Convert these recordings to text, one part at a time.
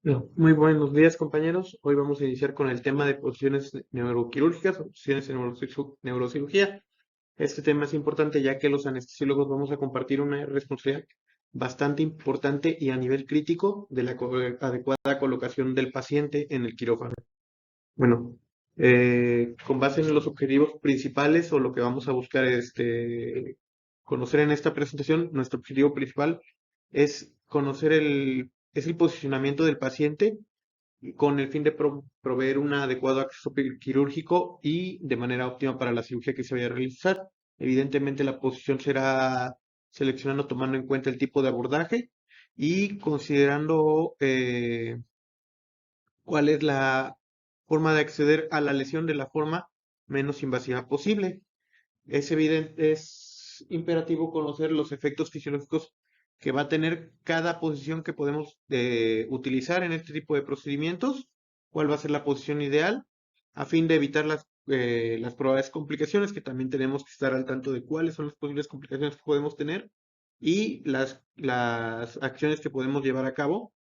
No, muy buenos días, compañeros. Hoy vamos a iniciar con el tema de posiciones neuroquirúrgicas o posiciones en neurocirugía. Este tema es importante ya que los anestesiólogos vamos a compartir una responsabilidad bastante importante y a nivel crítico de la adecuada colocación del paciente en el quirófano. Bueno, con base en los objetivos principales o lo que vamos a buscar conocer en esta presentación, nuestro objetivo principal es conocer es el posicionamiento del paciente con el fin de proveer un adecuado acceso quirúrgico y de manera óptima para la cirugía que se vaya a realizar. Evidentemente la posición será seleccionando tomando en cuenta el tipo de abordaje y considerando cuál es la forma de acceder a la lesión de la forma menos invasiva posible. Es imperativo conocer los efectos fisiológicos que va a tener cada posición que podemos utilizar en este tipo de procedimientos, cuál va a ser la posición ideal, a fin de evitar las probables complicaciones, que también tenemos que estar al tanto de cuáles son las posibles complicaciones que podemos tener y las acciones que podemos llevar a cabo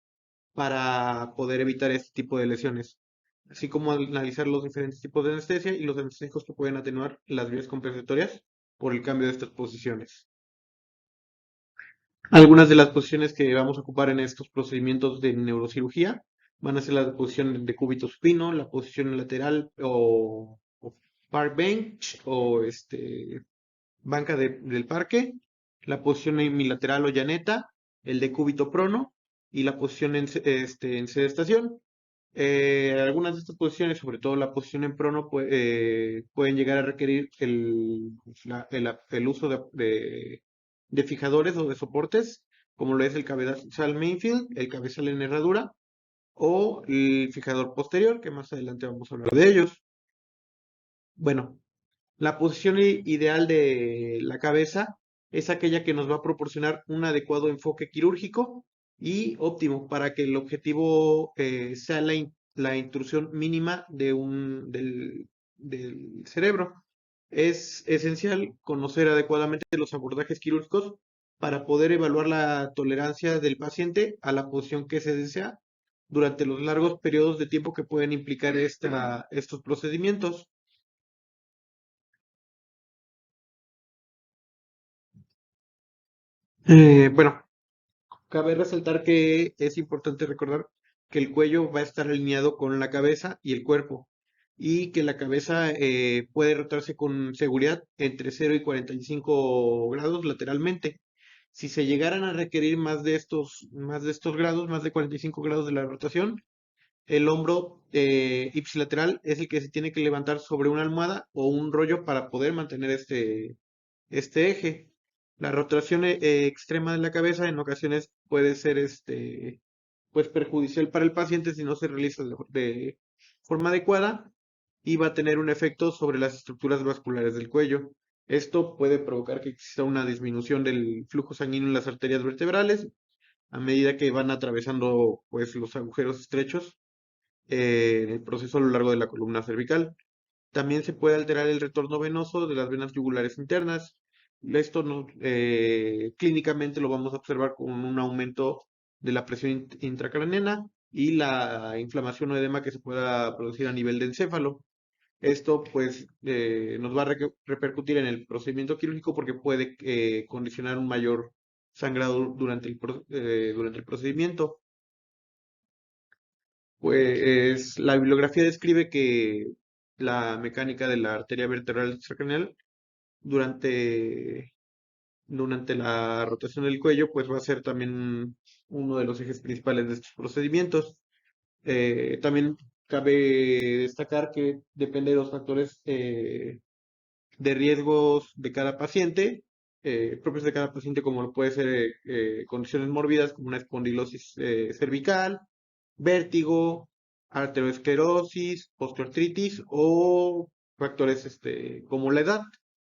para poder evitar este tipo de lesiones, así como analizar los diferentes tipos de anestesia y los anestésicos que pueden atenuar las vías compensatorias por el cambio de estas posiciones. Algunas de las posiciones que vamos a ocupar en estos procedimientos de neurocirugía van a ser la posición de cúbito supino, la posición lateral o park bench o banca del parque, la posición unilateral o llaneta, el de cúbito prono y la posición en sedestación. Algunas de estas posiciones, sobre todo la posición en prono, pueden llegar a requerir el uso de fijadores o de soportes, como lo es el cabezal mainfield, el cabezal en herradura o el fijador posterior, que más adelante vamos a hablar de ellos. Bueno, la posición ideal de la cabeza es aquella que nos va a proporcionar un adecuado enfoque quirúrgico y óptimo para que el objetivo sea la intrusión mínima del cerebro. Es esencial conocer adecuadamente los abordajes quirúrgicos para poder evaluar la tolerancia del paciente a la posición que se desea durante los largos periodos de tiempo que pueden implicar estos procedimientos. Bueno, cabe resaltar que es importante recordar que el cuello va a estar alineado con la cabeza y el cuerpo y que la cabeza puede rotarse con seguridad entre 0 y 45 grados lateralmente. Si se llegaran a requerir más de estos grados, más de 45 grados de la rotación, el hombro ipsilateral es el que se tiene que levantar sobre una almohada o un rollo para poder mantener este eje. La rotación extrema de la cabeza en ocasiones puede ser pues perjudicial para el paciente si no se realiza de forma adecuada y va a tener un efecto sobre las estructuras vasculares del cuello. Esto puede provocar que exista una disminución del flujo sanguíneo en las arterias vertebrales a medida que van atravesando pues los agujeros estrechos en el proceso a lo largo de la columna cervical. También se puede alterar el retorno venoso de las venas yugulares internas. Esto clínicamente lo vamos a observar con un aumento de la presión intracraneana y la inflamación o edema que se pueda producir a nivel de encéfalo. Esto pues nos va a repercutir en el procedimiento quirúrgico porque puede condicionar un mayor sangrado durante el procedimiento. Pues la bibliografía describe que la mecánica de la arteria vertebral extracraneal durante, durante la rotación del cuello, pues va a ser también uno de los ejes principales de estos procedimientos. También cabe destacar que depende de los factores de riesgos de cada paciente, propios de cada paciente, como lo puede ser condiciones mórbidas como una espondilosis cervical, vértigo, arteriosclerosis, osteoartritis o factores como la edad,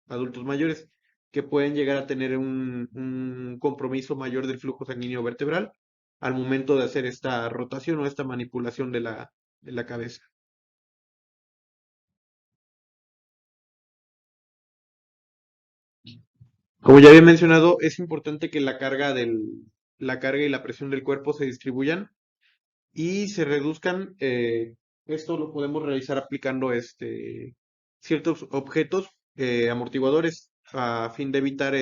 adultos mayores, que pueden llegar a tener un compromiso mayor del flujo sanguíneo vertebral al momento de hacer esta rotación o esta manipulación de la cabeza. Como ya había mencionado, es importante que la carga y la presión del cuerpo se distribuyan y se reduzcan. Esto lo podemos realizar aplicando ciertos objetos amortiguadores a fin de evitar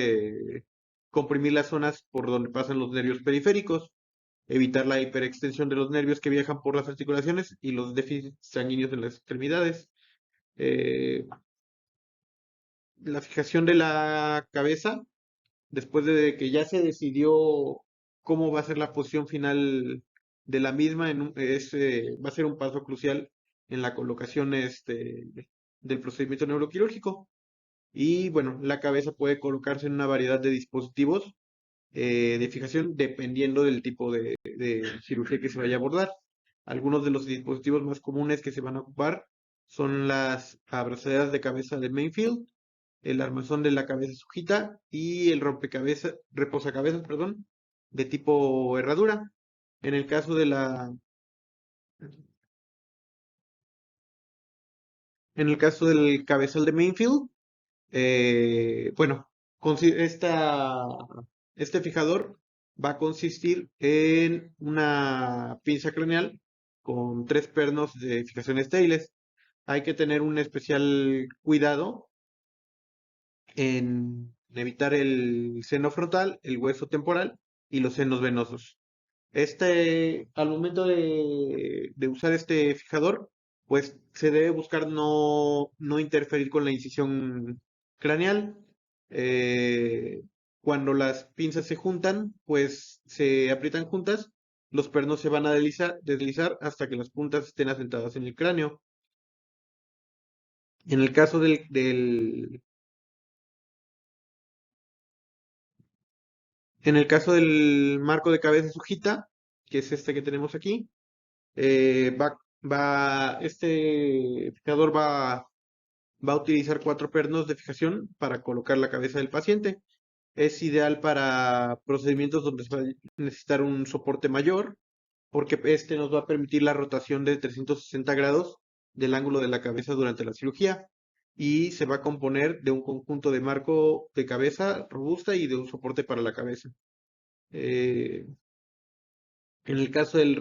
comprimir las zonas por donde pasan los nervios periféricos, evitar la hiperextensión de los nervios que viajan por las articulaciones y los déficits sanguíneos en las extremidades. Eh, la fijación de la cabeza, después de que ya se decidió cómo va a ser la posición final de la misma, va a ser un paso crucial en la colocación del procedimiento neuroquirúrgico. Y bueno, la cabeza puede colocarse en una variedad de dispositivos de fijación dependiendo del tipo de cirugía que se vaya a abordar. Algunos de los dispositivos más comunes que se van a ocupar son las abrazaderas de cabeza de Mayfield, el armazón de la cabeza sujita y el rompecabezas, reposacabezas, perdón, de tipo herradura. En el caso de en el caso del cabezal de Mayfield, bueno, este fijador va a consistir en una pinza craneal con tres pernos de fijación estériles. Hay que tener un especial cuidado en evitar el seno frontal, el hueso temporal y los senos venosos. Al momento de usar este fijador, pues se debe buscar no interferir con la incisión craneal. Eh, Cuando las pinzas se juntan, pues se aprietan juntas, los pernos se van a deslizar hasta que las puntas estén asentadas en el cráneo. En el caso en el caso del marco de cabeza sujita, que es este que tenemos aquí, eh, va, este fijador va a utilizar cuatro pernos de fijación para colocar la cabeza del paciente. Es ideal para procedimientos donde se va a necesitar un soporte mayor, porque este nos va a permitir la rotación de 360 grados del ángulo de la cabeza durante la cirugía y se va a componer de un conjunto de marco de cabeza robusta y de un soporte para la cabeza. Eh, En el caso del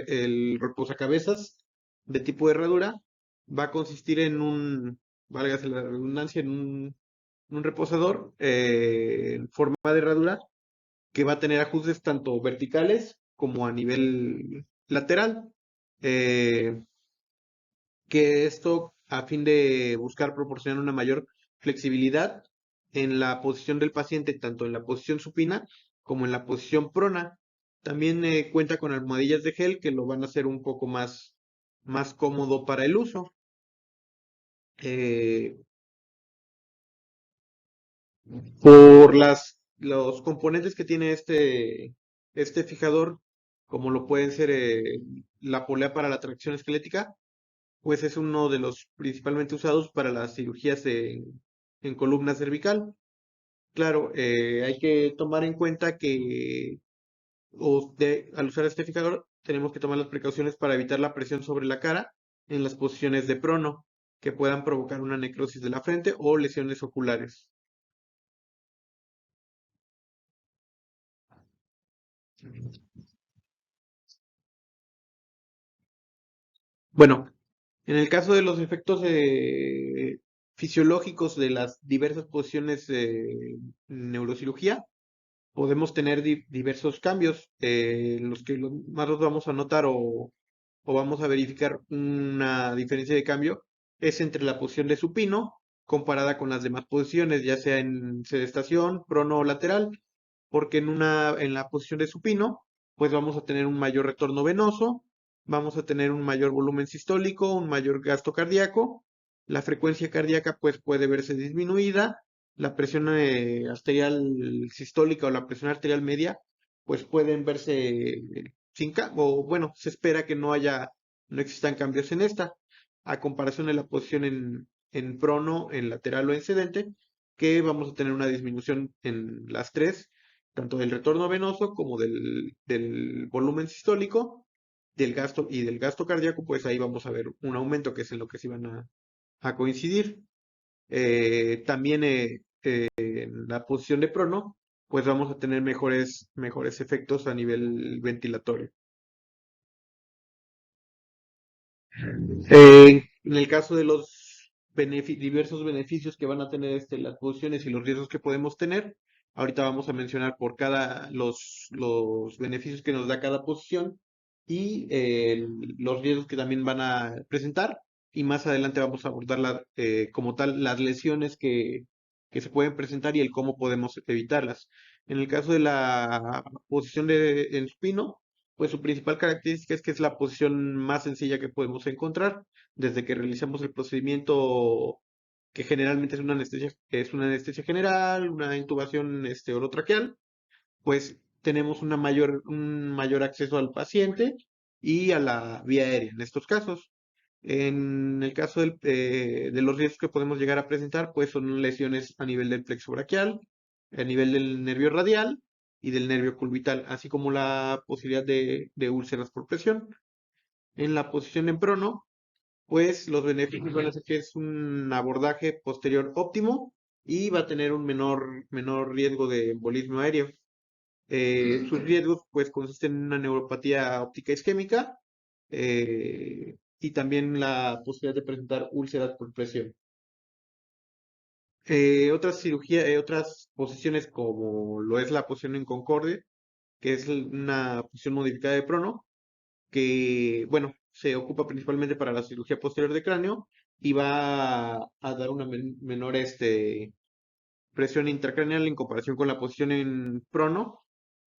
el reposacabezas de tipo herradura, va a consistir en válgase la redundancia, en un reposador en forma de herradura que va a tener ajustes tanto verticales como a nivel lateral. eh, que esto a fin de buscar proporcionar una mayor flexibilidad en la posición del paciente, tanto en la posición supina como en la posición prona. También cuenta con almohadillas de gel que lo van a hacer un poco más cómodo para el uso. Eh, por los componentes que tiene este fijador, como lo pueden ser la polea para la tracción esquelética, pues es uno de los principalmente usados para las cirugías en columna cervical. Claro, hay que tomar en cuenta que al usar este fijador tenemos que tomar las precauciones para evitar la presión sobre la cara en las posiciones de prono que puedan provocar una necrosis de la frente o lesiones oculares. Bueno, en el caso de los efectos fisiológicos de las diversas posiciones de neurocirugía, podemos tener diversos cambios, en los que más los vamos a notar o vamos a verificar una diferencia de cambio es entre la posición de supino comparada con las demás posiciones, ya sea en sedestación, prono o lateral, porque en la posición de supino, pues vamos a tener un mayor retorno venoso, vamos a tener un mayor volumen sistólico, un mayor gasto cardíaco, la frecuencia cardíaca pues puede verse disminuida, la presión arterial sistólica o la presión arterial media pues pueden verse o bueno, se espera que no existan cambios en esta, a comparación de la posición en prono, en lateral o en sedente, que vamos a tener una disminución en las tres, tanto del retorno venoso como del volumen sistólico, del gasto cardíaco, pues ahí vamos a ver un aumento que es en lo que se van a coincidir. También en la posición de prono, pues vamos a tener mejores efectos a nivel ventilatorio. En el caso de los diversos beneficios que van a tener las posiciones y los riesgos que podemos tener, ahorita vamos a mencionar por cada los beneficios que nos da cada posición y los riesgos que también van a presentar. Y más adelante vamos a abordar como tal las lesiones que se pueden presentar y el cómo podemos evitarlas. En el caso de la posición en supino, pues su principal característica es que es la posición más sencilla que podemos encontrar desde que realizamos el procedimiento que generalmente es una anestesia general, una intubación orotraqueal, pues tenemos un mayor acceso al paciente y a la vía aérea en estos casos. En el caso de los riesgos que podemos llegar a presentar, pues son lesiones a nivel del plexo braquial, a nivel del nervio radial y del nervio curvital, así como la posibilidad de úlceras por presión. En la posición en prono, pues los beneficios van a ser que es un abordaje posterior óptimo y va a tener un menor riesgo de embolismo aéreo. Sus riesgos pues consisten en una neuropatía óptica isquémica y también la posibilidad de presentar úlceras por presión. Otras posiciones como lo es la posición en concorde, que es una posición modificada de prono, que, bueno, se ocupa principalmente para la cirugía posterior de cráneo y va a dar una menor presión intracraneal en comparación con la posición en prono,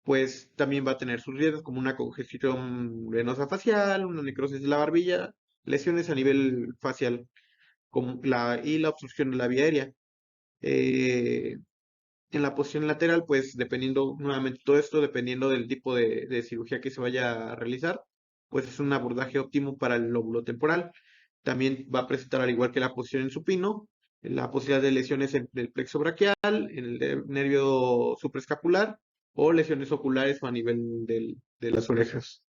pues también va a tener sus riesgos como una congestión venosa facial, una necrosis de la barbilla, lesiones a nivel facial y la obstrucción de la vía aérea. Eh, en la posición lateral, pues dependiendo, nuevamente todo esto, dependiendo del tipo de cirugía que se vaya a realizar, pues es un abordaje óptimo para el lóbulo temporal. También va a presentar, al igual que la posición en supino, la posibilidad de lesiones del plexo braquial, en el nervio supraescapular o lesiones oculares o a nivel de las orejas.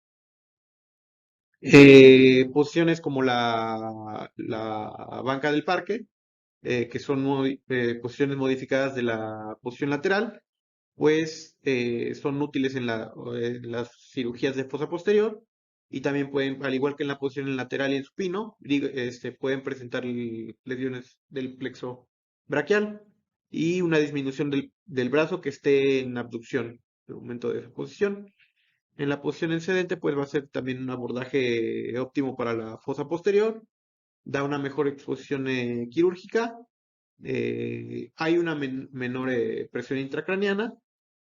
Posiciones como la banca del parque, que son posiciones modificadas de la posición lateral, pues son útiles en las cirugías de fosa posterior y también pueden, al igual que en la posición en lateral y en supino, pueden presentar lesiones del plexo braquial y una disminución del brazo que esté en abducción en el momento de esa posición. En la posición en sedente, pues va a ser también un abordaje óptimo para la fosa posterior, da una mejor exposición quirúrgica, hay una menor presión intracraneana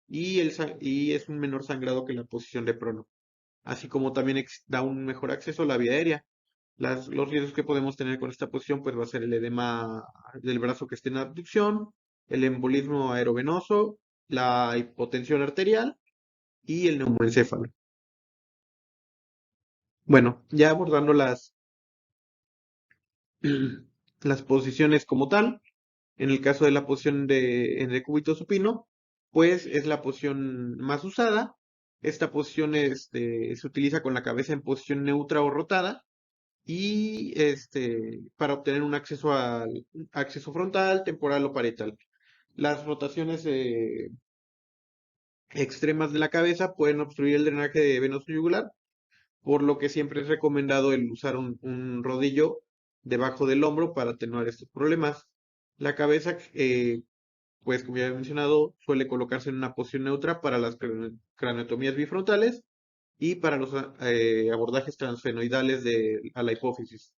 y es un menor sangrado que la posición de prono, así como también da un mejor acceso a la vía aérea. Los riesgos que podemos tener con esta posición pues va a ser el edema del brazo que esté en abducción, el embolismo aerovenoso, la hipotensión arterial y el neumoencéfalo. Bueno, ya abordando las posiciones como tal, en el caso de la posición en el cúbito supino, pues es la posición más usada. Esta posición se utiliza con la cabeza en posición neutra o rotada y para obtener un acceso frontal, temporal o parietal. Las rotaciones extremas de la cabeza pueden obstruir el drenaje venoso yugular, por lo que siempre es recomendado el usar un rodillo debajo del hombro para atenuar estos problemas. La cabeza, pues como ya he mencionado, suele colocarse en una posición neutra para las craneotomías bifrontales y para los abordajes transfenoidales a la hipófisis.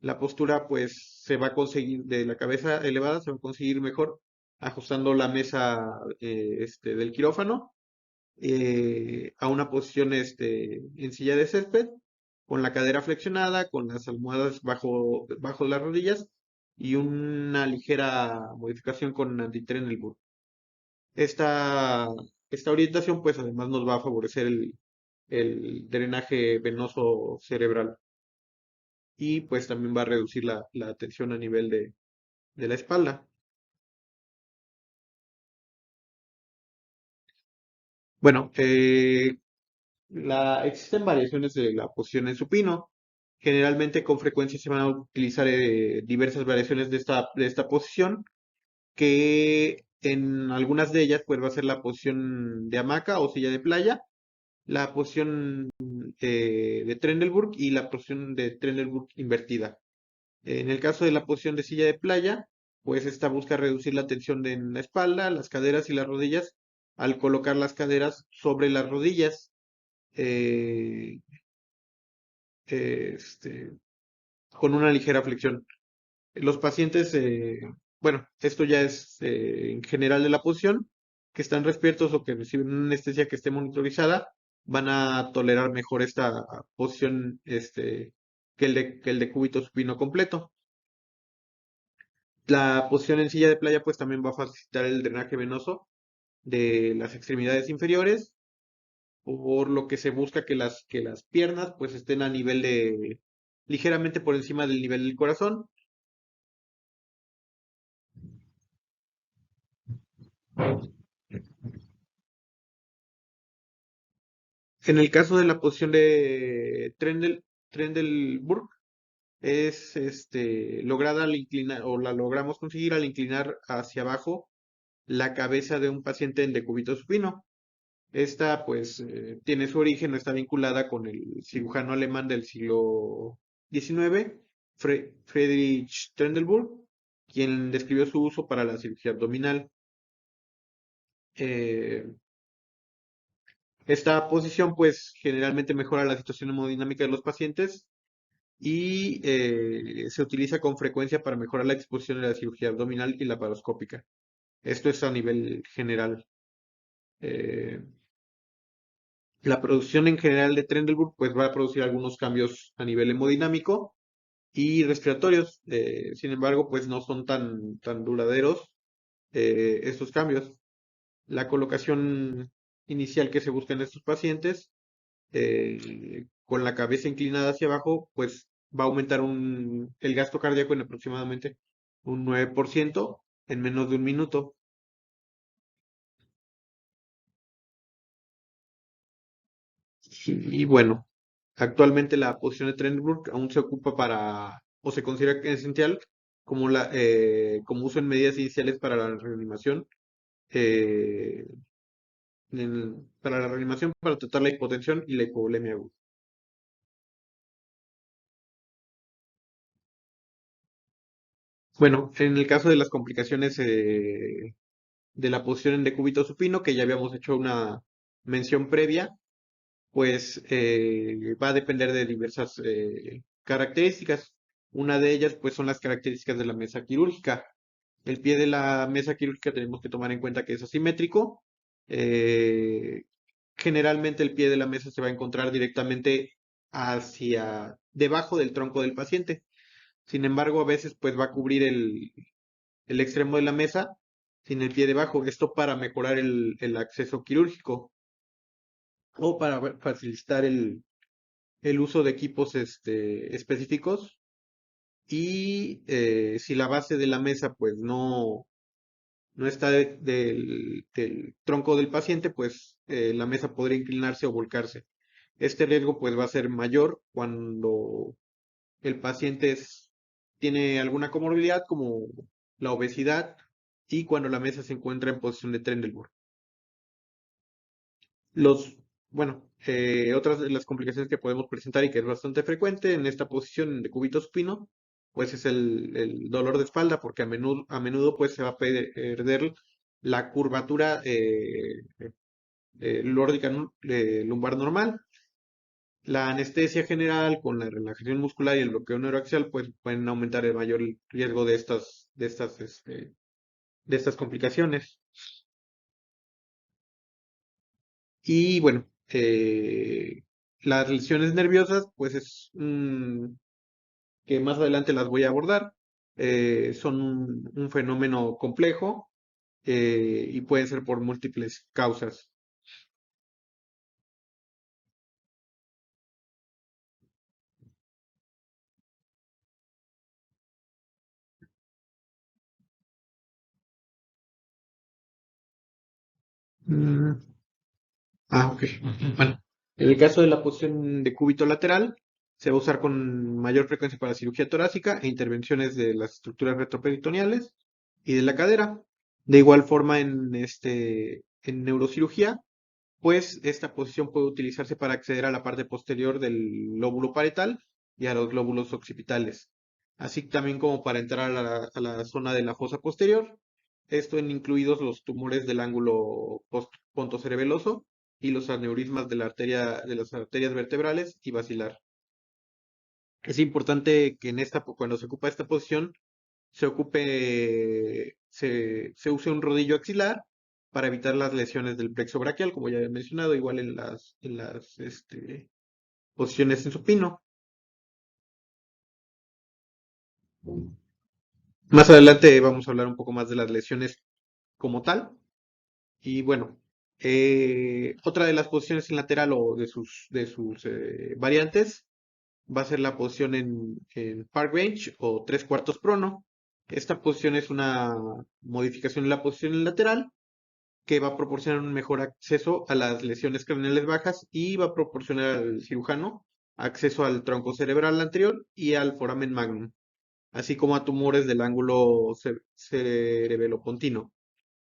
La postura, pues, se va a conseguir de la cabeza elevada, se va a conseguir mejor ajustando la mesa del quirófano a una posición en silla de césped, con la cadera flexionada, con las almohadas bajo las rodillas y una ligera modificación con Anditer en el busto. Esta, esta orientación, pues además nos va a favorecer el drenaje venoso cerebral y pues también va a reducir la tensión a nivel de la espalda. Bueno, existen variaciones de la posición en supino. Generalmente con frecuencia se van a utilizar diversas variaciones de esta posición, que en algunas de ellas pues va a ser la posición de hamaca o silla de playa, la posición de Trendelenburg y la posición de Trendelenburg invertida. En el caso de la posición de silla de playa, pues esta busca reducir la tensión en la espalda, las caderas y las rodillas al colocar las caderas sobre las rodillas. eh, este, con una ligera flexión. Los pacientes, bueno, esto ya es en general de la posición, que están despiertos o que reciben una anestesia que esté monitorizada, van a tolerar mejor esta posición que el de cúbito supino completo. La posición en silla de playa pues también va a facilitar el drenaje venoso de las extremidades inferiores, por lo que se busca que las piernas pues estén a nivel de ligeramente por encima del nivel del corazón. En el caso de la posición de Trendelenburg, es lograda al inclinar, o la logramos conseguir al inclinar hacia abajo la cabeza de un paciente en decúbito supino. Esta, pues, tiene su origen, está vinculada con el cirujano alemán del siglo XIX, Friedrich Trendelenburg, quien describió su uso para la cirugía abdominal. Eh, Esta posición, pues, generalmente mejora la situación hemodinámica de los pacientes y se utiliza con frecuencia para mejorar la exposición de la cirugía abdominal y laparoscópica. Esto es a nivel general. Eh, la producción en general de Trendelenburg, pues, va a producir algunos cambios a nivel hemodinámico y respiratorios. Sin embargo, pues, no son tan duraderos estos cambios. La colocación inicial que se busca en estos pacientes con la cabeza inclinada hacia abajo, pues va a aumentar el gasto cardíaco en aproximadamente un 9% en menos de un minuto. Y bueno, actualmente la posición de Trendelenburg aún se ocupa o se considera que es esencial como uso en medidas iniciales para la reanimación, eh, para la reanimación para tratar la hipotensión y la hipovolemia aguda. Bueno, en el caso de las complicaciones de la posición en decúbito supino, que ya habíamos hecho una mención previa, pues va a depender de diversas características. Una de ellas, pues, son las características de la mesa quirúrgica. El pie de la mesa quirúrgica tenemos que tomar en cuenta que es asimétrico. Eh, Generalmente el pie de la mesa se va a encontrar directamente hacia debajo del tronco del paciente. Sin embargo, a veces pues va a cubrir el extremo de la mesa sin el pie debajo. Esto para mejorar el acceso quirúrgico o para facilitar el uso de equipos específicos. Y si la base de la mesa pues no está del tronco del paciente, pues la mesa podría inclinarse o volcarse. Este riesgo pues va a ser mayor cuando el paciente tiene alguna comorbilidad como la obesidad y cuando la mesa se encuentra en posición de Trendelenburg. Los, bueno, otras de las complicaciones que podemos presentar y que es bastante frecuente en esta posición de cúbito supino, pues es el dolor de espalda, porque a menudo pues se va a perder la curvatura lórdica lumbar normal. La anestesia general con la relajación muscular y el bloqueo neuroaxial pues pueden aumentar el mayor riesgo de estas complicaciones. Y bueno, las lesiones nerviosas, pues que más adelante las voy a abordar. Son un fenómeno complejo y pueden ser por múltiples causas. Mm, ok. Bueno, en el caso de la posición de cúbito lateral, se va a usar con mayor frecuencia para cirugía torácica e intervenciones de las estructuras retroperitoneales y de la cadera. De igual forma en neurocirugía pues esta posición puede utilizarse para acceder a la parte posterior del lóbulo parietal y a los lóbulos occipitales, así también como para entrar a la zona de la fosa posterior, esto en incluidos los tumores del ángulo pontocerebeloso y los aneurismas de la arteria, de las arterias vertebrales y basilar. Es importante que cuando se ocupa esta posición, se use un rodillo axilar para evitar las lesiones del plexo braquial, como ya he mencionado, igual en las posiciones en supino. Más adelante vamos a hablar un poco más de las lesiones como tal. Y bueno, otra de las posiciones en lateral o de sus variantes va a ser la posición en Park Bench o tres cuartos prono. Esta posición es una modificación de la posición lateral que va a proporcionar un mejor acceso a las lesiones craneales bajas y va a proporcionar al cirujano acceso al tronco cerebral anterior y al foramen magnum, así como a tumores del ángulo cerebelopontino.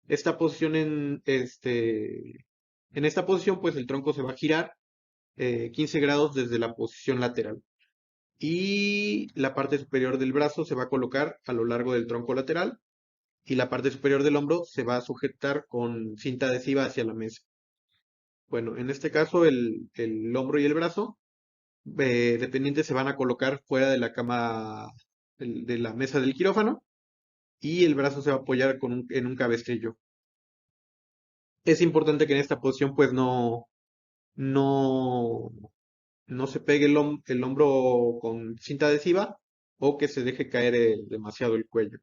Esta posición en esta posición, pues el tronco se va a girar 15 grados desde la posición lateral y la parte superior del brazo se va a colocar a lo largo del tronco lateral y la parte superior del hombro se va a sujetar con cinta adhesiva hacia la mesa. Bueno, en este caso el hombro y el brazo dependientes se van a colocar fuera de la cama de la mesa del quirófano y el brazo se va a apoyar en un cabestrillo. Es importante que en esta posición pues no, no se pegue el hombro con cinta adhesiva o que se deje caer demasiado el cuello.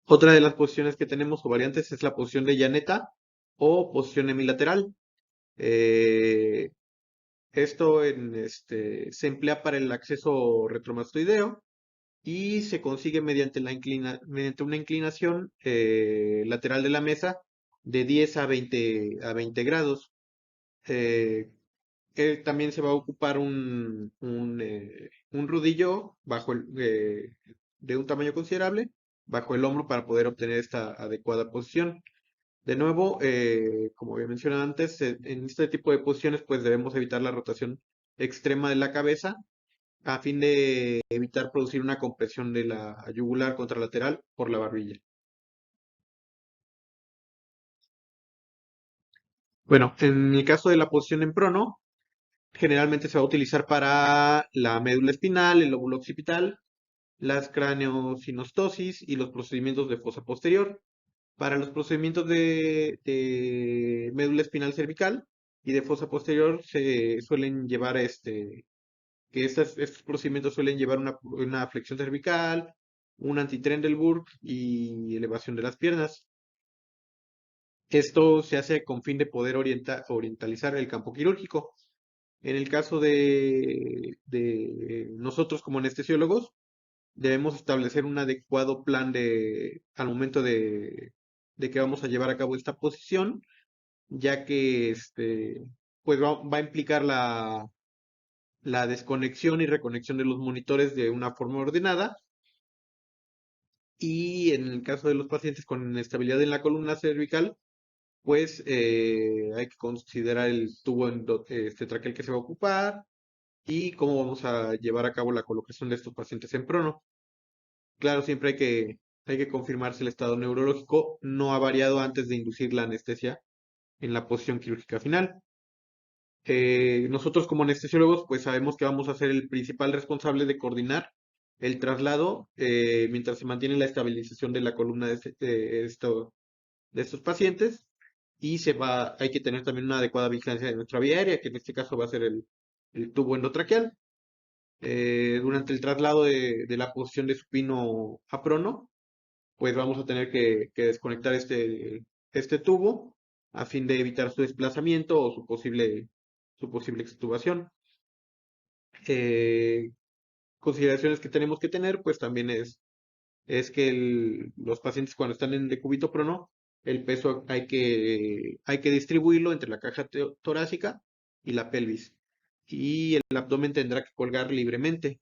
Otra de las posiciones que tenemos o variantes es la posición de llaneta o posición hemilateral. Eh, Esto se emplea para el acceso retromastoideo y se consigue mediante una inclinación lateral de la mesa de 10 a 20 grados. Eh, También se va a ocupar un rodillo de un tamaño considerable bajo el hombro para poder obtener esta adecuada posición. De nuevo, como había mencionado antes, en este tipo de posiciones pues debemos evitar la rotación extrema de la cabeza a fin de evitar producir una compresión de la yugular contralateral por la barbilla. Bueno, en el caso de la posición en prono, generalmente se va a utilizar para la médula espinal, el lóbulo occipital, las craneosinostosis y los procedimientos de fosa posterior. Para los procedimientos de médula espinal cervical y de fosa posterior se suelen llevar estos procedimientos suelen llevar una flexión cervical, un antitrendelburg y elevación de las piernas. Esto se hace con fin de poder orientalizar el campo quirúrgico. En el caso de nosotros como anestesiólogos, debemos establecer un adecuado plan al momento de que vamos a llevar a cabo esta posición, ya que pues va a implicar la desconexión y reconexión de los monitores de una forma ordenada. Y en el caso de los pacientes con inestabilidad en la columna cervical, pues hay que considerar el tubo traqueal que se va a ocupar y cómo vamos a llevar a cabo la colocación de estos pacientes en prono. Claro, siempre hay que confirmar si el estado neurológico no ha variado antes de inducir la anestesia en la posición quirúrgica final. Nosotros como anestesiólogos, pues sabemos que vamos a ser el principal responsable de coordinar el traslado mientras se mantiene la estabilización de la columna de estos pacientes y hay que tener también una adecuada vigilancia de nuestra vía aérea, que en este caso va a ser el tubo endotraqueal. Durante el traslado de la posición de supino a prono, pues vamos a tener que desconectar este tubo a fin de evitar su desplazamiento o su posible extubación. Eh, Consideraciones que tenemos que tener, pues también es que los pacientes cuando están en decúbito prono, el peso hay que distribuirlo entre la caja torácica y la pelvis. Y el abdomen tendrá que colgar libremente.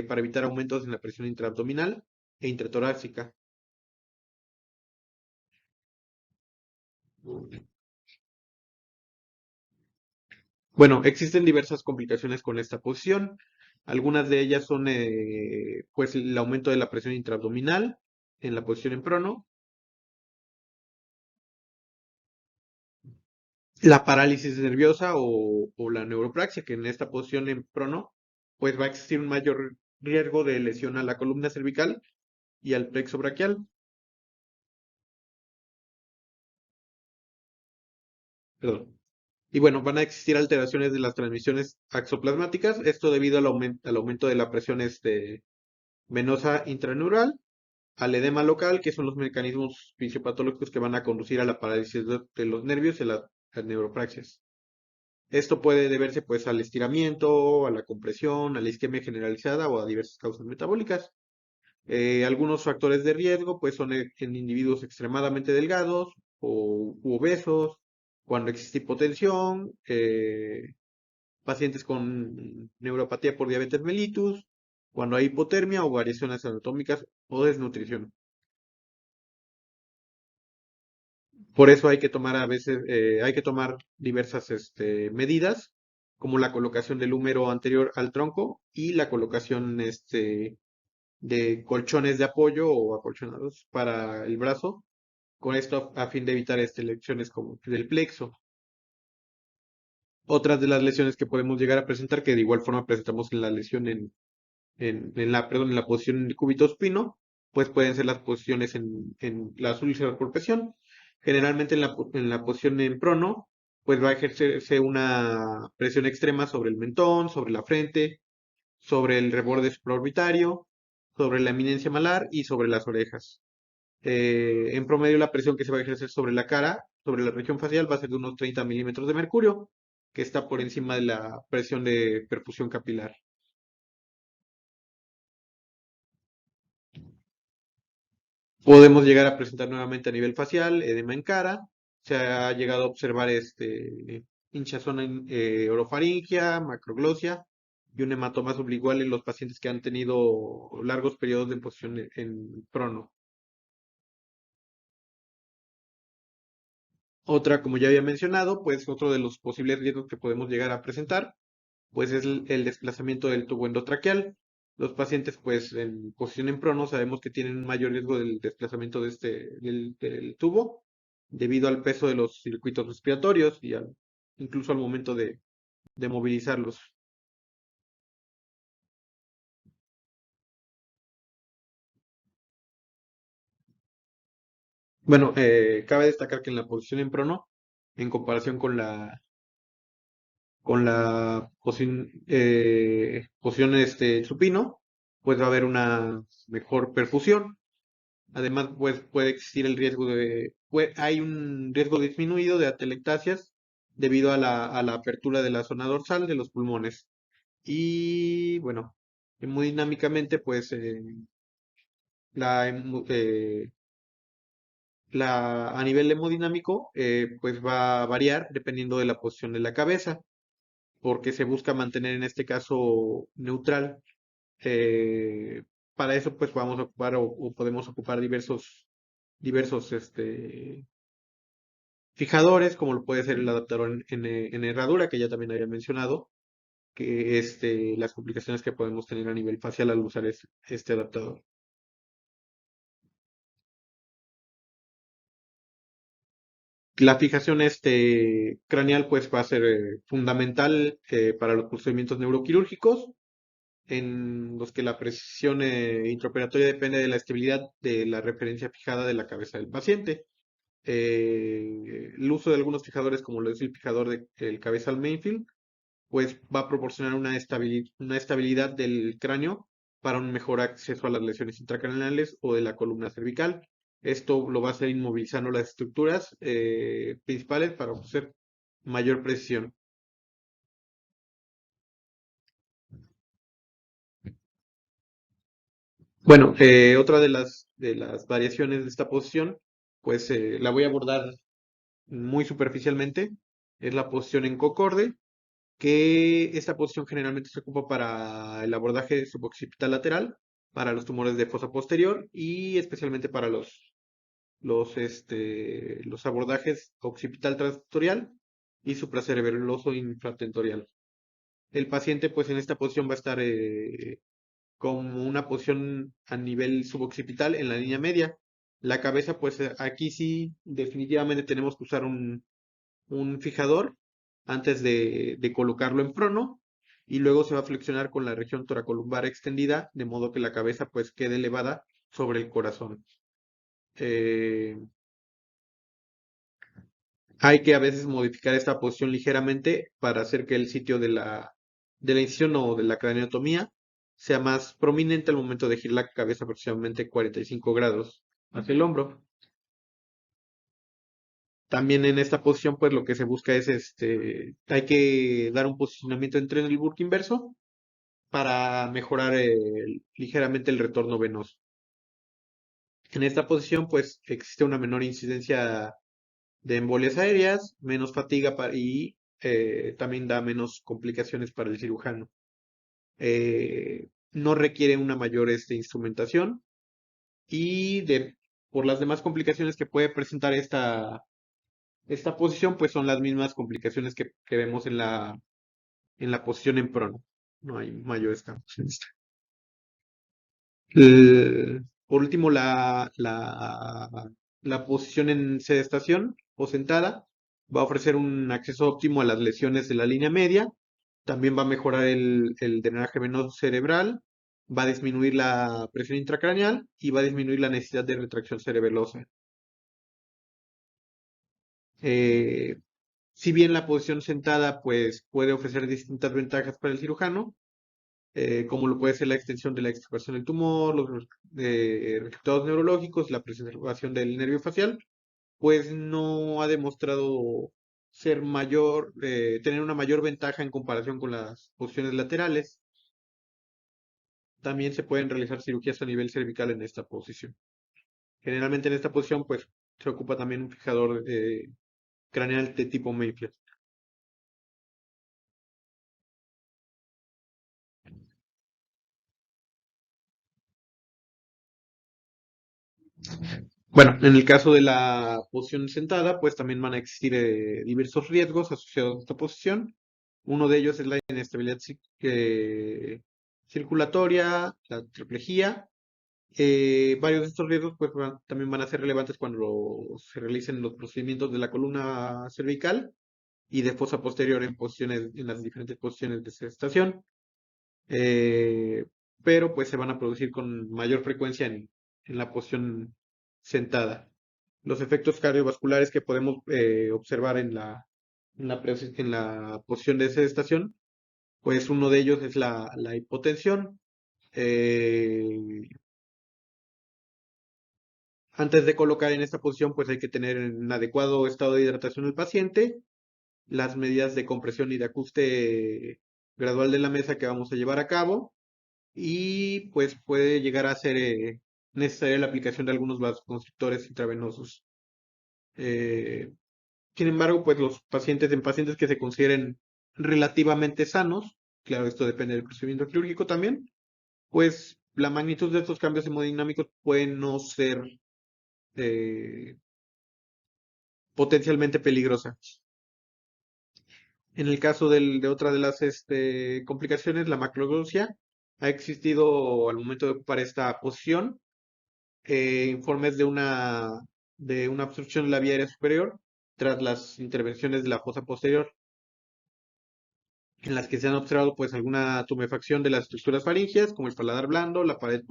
para evitar aumentos en la presión intraabdominal e intratorácica. Bueno, existen diversas complicaciones con esta posición. Algunas de ellas son pues el aumento de la presión intraabdominal en la posición en prono, la parálisis nerviosa o la neuropraxia, que en esta posición en prono, pues va a existir un mayor riesgo de lesión a la columna cervical y al plexo braquial. Perdón. Y bueno, van a existir alteraciones de las transmisiones axoplasmáticas, esto debido al aumento de la presión venosa intraneural, al edema local, que son los mecanismos fisiopatológicos que van a conducir a la parálisis de los nervios y a las neuropraxias. Esto puede deberse pues al estiramiento, a la compresión, a la isquemia generalizada o a diversas causas metabólicas. Algunos factores de riesgo pues son en individuos extremadamente delgados o u obesos, cuando existe hipotensión, pacientes con neuropatía por diabetes mellitus, cuando hay hipotermia o variaciones anatómicas o desnutrición. Por eso hay que tomar a veces, hay que tomar diversas medidas, como la colocación del húmero anterior al tronco y la colocación de colchones de apoyo o acolchonados para el brazo, con esto a fin de evitar lesiones como del plexo. Otras de las lesiones que podemos llegar a presentar, que de igual forma presentamos en la lesión perdón, en la posición en el cúbito supino, pues pueden ser las posiciones en las úlceras por presión. Generalmente en la posición en prono, pues va a ejercerse una presión extrema sobre el mentón, sobre la frente, sobre el reborde supraorbitario, sobre la eminencia malar y sobre las orejas. En promedio, la presión que se va a ejercer sobre la cara, sobre la región facial, va a ser de unos 30 milímetros de mercurio, que está por encima de la presión de perfusión capilar. Podemos llegar a presentar nuevamente a nivel facial, edema en cara. Se ha llegado a observar hinchazón en orofaringia, macroglosia y un hematoma sublingual en los pacientes que han tenido largos periodos de posición en prono. Otra, como ya había mencionado, pues otro de los posibles riesgos que podemos llegar a presentar, pues es el desplazamiento del tubo endotraqueal. Los pacientes, pues en posición en prono, sabemos que tienen un mayor riesgo del desplazamiento del tubo debido al peso de los circuitos respiratorios y incluso al momento de movilizarlos. Bueno, cabe destacar que en la posición en prono, en comparación con la posición supino, pues va a haber una mejor perfusión. Además, pues puede existir el riesgo hay un riesgo disminuido de atelectasias debido a la apertura de la zona dorsal de los pulmones. Y bueno, hemodinámicamente, pues la, hemo- eh, a nivel hemodinámico, pues va a variar dependiendo de la posición de la cabeza, porque se busca mantener en este caso neutral. Eh, para eso, pues vamos a ocupar o podemos ocupar diversos fijadores, como lo puede ser el adaptador en herradura, que ya también había mencionado, que las complicaciones que podemos tener a nivel facial al usar este adaptador. La fijación craneal pues va a ser fundamental para los procedimientos neuroquirúrgicos, en los que la precisión intraoperatoria depende de la estabilidad de la referencia fijada de la cabeza del paciente. El uso de algunos fijadores, como lo es el fijador del cabezal Mayfield, pues va a proporcionar una estabilidad del cráneo para un mejor acceso a las lesiones intracraneales o de la columna cervical. Esto lo va a hacer inmovilizando las estructuras principales para ofrecer mayor precisión. Bueno, otra de las variaciones de esta posición, pues la voy a abordar muy superficialmente, es la posición en cocorde. que esta posición generalmente se ocupa para el abordaje suboccipital lateral, para los tumores de fosa posterior y especialmente para los abordajes occipital transitorial y supracerebeloso infratentorial. El paciente, pues en esta posición va a estar como una posición a nivel suboccipital en la línea media. La cabeza, pues aquí sí definitivamente tenemos que usar un fijador antes de colocarlo en prono y luego se va a flexionar con la región toracolumbar extendida de modo que la cabeza pues quede elevada sobre el corazón. Eh, Hay que a veces modificar esta posición ligeramente para hacer que el sitio de la incisión o de la craneotomía sea más prominente al momento de girar la cabeza aproximadamente 45 grados hacia el hombro. También en esta posición, pues lo que se busca es hay que dar un posicionamiento entre el bulbo inverso para mejorar ligeramente el retorno venoso. En esta posición, pues existe una menor incidencia de embolias aéreas, menos fatiga y también da menos complicaciones para el cirujano. No requiere una mayor instrumentación y por las demás complicaciones que puede presentar esta posición, pues son las mismas complicaciones que vemos en la posición en prono. No hay mayores cambios en esta. Por último, la posición en sedestación o sentada va a ofrecer un acceso óptimo a las lesiones de la línea media. También va a mejorar el drenaje venoso cerebral, va a disminuir la presión intracraneal y va a disminuir la necesidad de retracción cerebelosa. Eh, si bien la posición sentada pues, puede ofrecer distintas ventajas para el cirujano, como lo puede ser la extensión de la extirpación del tumor, los resultados neurológicos, la preservación del nervio facial, pues no ha demostrado tener una mayor ventaja en comparación con las posiciones laterales. También se pueden realizar cirugías a nivel cervical en esta posición. Generalmente en esta posición, pues se ocupa también un fijador craneal de tipo Mayfield. Bueno, en el caso de la posición sentada, pues también van a existir diversos riesgos asociados a esta posición. Uno de ellos es la inestabilidad circulatoria, la triplejía. Varios de estos riesgos pues, también van a ser relevantes cuando se realicen los procedimientos de la columna cervical y de fosa posterior en las diferentes posiciones de gestación. eh, pero pues se van a producir con mayor frecuencia en la posición sentada. Los efectos cardiovasculares que podemos observar en la posición de sedestación, pues uno de ellos es la hipotensión. Eh, Antes de colocar en esta posición, pues hay que tener un adecuado estado de hidratación del paciente, las medidas de compresión y de ajuste gradual de la mesa que vamos a llevar a cabo y pues puede llegar a ser necesaria la aplicación de algunos vasoconstrictores intravenosos. Eh, Sin embargo, pues en pacientes que se consideren relativamente sanos, claro, esto depende del procedimiento quirúrgico también, pues la magnitud de estos cambios hemodinámicos pueden no ser eh, potencialmente peligrosas. En el caso de otra de las complicaciones, la macroglossia, ha existido al momento de ocupar esta posición informes de una obstrucción de la vía aérea superior tras las intervenciones de la fosa posterior, en las que se han observado pues alguna tumefacción de las estructuras faringeas, como el paladar blando, la pared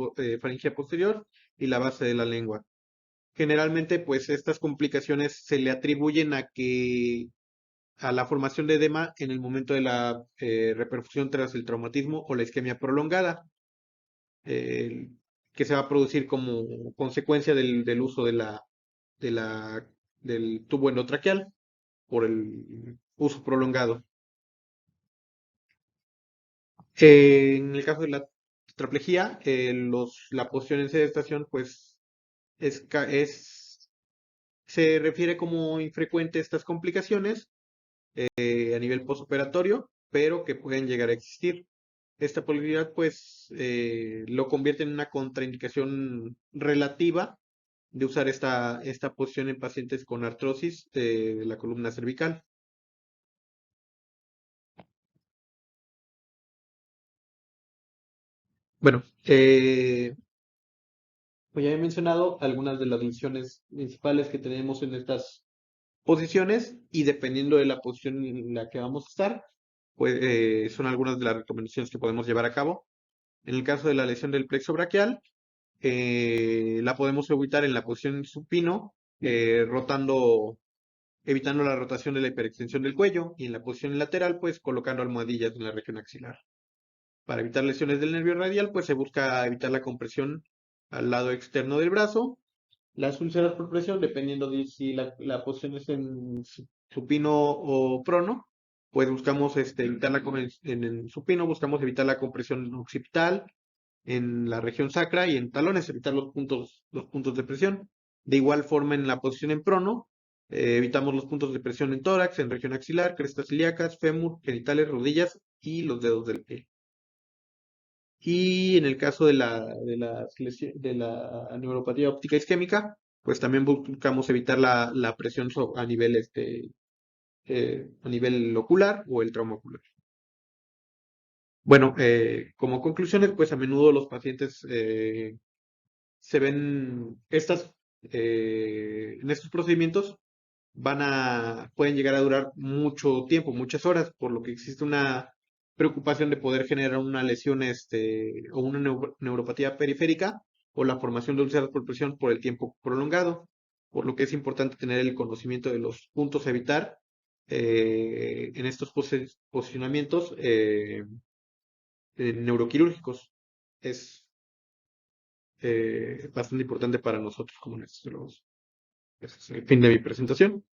faringea posterior y la base de la lengua. Generalmente, pues estas complicaciones se le atribuyen a la formación de edema en el momento de la reperfusión tras el traumatismo o la isquemia prolongada, eh, que se va a producir como consecuencia del uso de la, del tubo endotraqueal por el uso prolongado. En el caso de la tetraplegia, la posición en sedestación, pues se refiere como infrecuente estas complicaciones a nivel postoperatorio, pero que pueden llegar a existir. Esta posibilidad, pues, lo convierte en una contraindicación relativa de usar esta posición en pacientes con artrosis de la columna cervical. Bueno, pues ya he mencionado algunas de las lesiones principales que tenemos en estas posiciones y dependiendo de la posición en la que vamos a estar, pues son algunas de las recomendaciones que podemos llevar a cabo. En el caso de la lesión del plexo braquial, la podemos evitar en la posición supino, rotando, evitando la rotación de la hiperextensión del cuello, y en la posición lateral, pues colocando almohadillas en la región axilar. Para evitar lesiones del nervio radial, pues se busca evitar la compresión al lado externo del brazo. Las úlceras por presión, dependiendo de si la posición es en supino o prono, pues buscamos evitar en supino, buscamos evitar la compresión occipital, en la región sacra y en talones, evitar los puntos de presión. De igual forma, en la posición en prono, evitamos los puntos de presión en tórax, en región axilar, crestas ilíacas, fémur, genitales, rodillas y los dedos del pie. Y en el caso de la neuropatía óptica isquémica, pues también buscamos evitar la presión a nivel, a nivel ocular o el trauma ocular. Bueno, como conclusiones, pues a menudo los pacientes se ven en estos procedimientos pueden llegar a durar mucho tiempo, muchas horas, por lo que existe una preocupación de poder generar una lesión, o una neuropatía periférica o la formación de úlceras por presión por el tiempo prolongado, por lo que es importante tener el conocimiento de los puntos a evitar en estos posicionamientos neuroquirúrgicos. Es bastante importante para nosotros como anestesiólogos. Ese es el fin de mi presentación.